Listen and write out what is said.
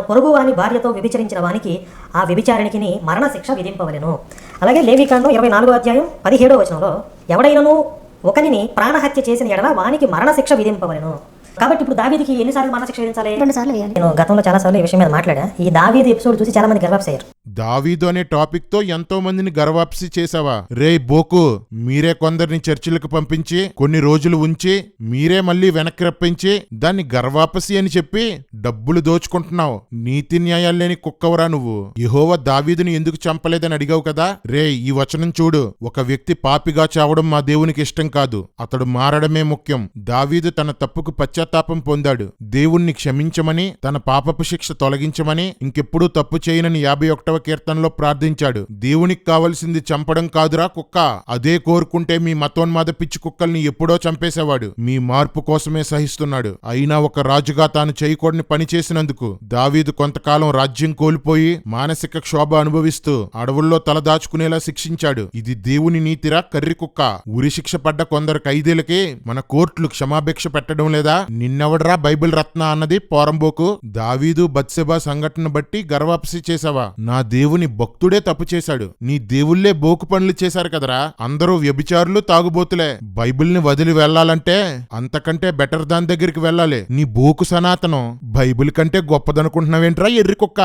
పొరుగువాని భార్యతో వ్యభిచరించిన వానికి ఆ వ్యభిచారిణికిని మరణశిక్ష విధింపవలెను. అలాగే లేవికాండం 24వ అధ్యాయం 17వ వచనంలో ఎవడైనను ఒకనిని ప్రాణహత్య చేసిన ఎడల వానికి మరణశిక్ష విధింపవలెను. కాబట్టి ఇప్పుడు దావీదుకి ఎన్నిసార్లు మరణశిక్ష విధించాలి? 2 సార్లు వేయాలి. నేను గతంలో చాలా సార్లు ఈ విషయం మీద మాట్లాడా. ఈ దావీదు ఎపిసోడ్ చూసి చాలా మంది గర్వాప్స్ అయ్యారు. దావీదు అనే టాపిక్ తో ఎంతో మందిని గర్వాప్సి చేసావా? రే బోకు, మీరే కొందరిని చర్చిలకు పంపించి కొన్ని రోజులు ఉంచి మీరే మళ్ళీ వెనక్కి రప్పించి దాన్ని గర్వాపసి అని చెప్పి డబ్బులు దోచుకుంటున్నావు. నీతి న్యాయాలు లేని కుక్కవరా నువ్వు. యెహోవా దావీదుని ఎందుకు చంపలేదని అడిగావు కదా. రే ఈ వచనం చూడు. ఒక వ్యక్తి పాపిగా చావడం మా దేవునికి ఇష్టం కాదు, అతడు మారడమే ముఖ్యం. దావీదు తన తప్పుకు పశ్చాత్తాపం పొందాడు. దేవుణ్ణి క్షమించమని, తన పాపపు శిక్ష తొలగించమని, ఇంకెప్పుడూ తప్పు చేయనని 51వ కీర్తనలో ప్రార్థించాడు. దేవునికి కావలసింది చంపడం కాదురా కుక్క. అదే కోరుకుంటే మీ మతోన్మాద పిచ్చి కుక్కల్ని ఎప్పుడో చంపేసేవాడు. మీ మార్పు కోసమే సహిస్తున్నాడు. అయినా ఒక రాజుగా తాను చేయకూడని పని చేసినందుకు దావీదు కొంతకాలం రాజ్యం కోల్పోయి మానసిక క్షోభ అనుభవిస్తూ అడవుల్లో తలదాచుకునేలా శిక్షించాడు. ఇది దేవుని నీతిరా కర్రి కుక్క. ఉరిశిక్ష పడ్డ కొందరు ఖైదీలకి మన కోర్టులు క్షమాభిక్ష పెట్టడం లేదా? నిన్నెవడరా బైబిల్ రత్న అన్నది పోరంబోకు. దావీదు బత్సెబా సంఘటన బట్టి గర్వాపసి చేసావా? నా దేవుని భక్తుడే తప్పు చేశాడు. నీ దేవుళ్లే బోకు పనులు చేశారు కదరా. అందరూ వ్యభిచారులు, తాగుబోతులే. బైబిల్ని వదిలి వెళ్లాలంటే అంతకంటే బెటర్ దాని దగ్గరికి వెళ్ళాలి. నీ బోకు సనాతనం బైబిల్ కంటే గొప్పదనుకుంటున్నావేంట్రా ఎర్రి కుక్క?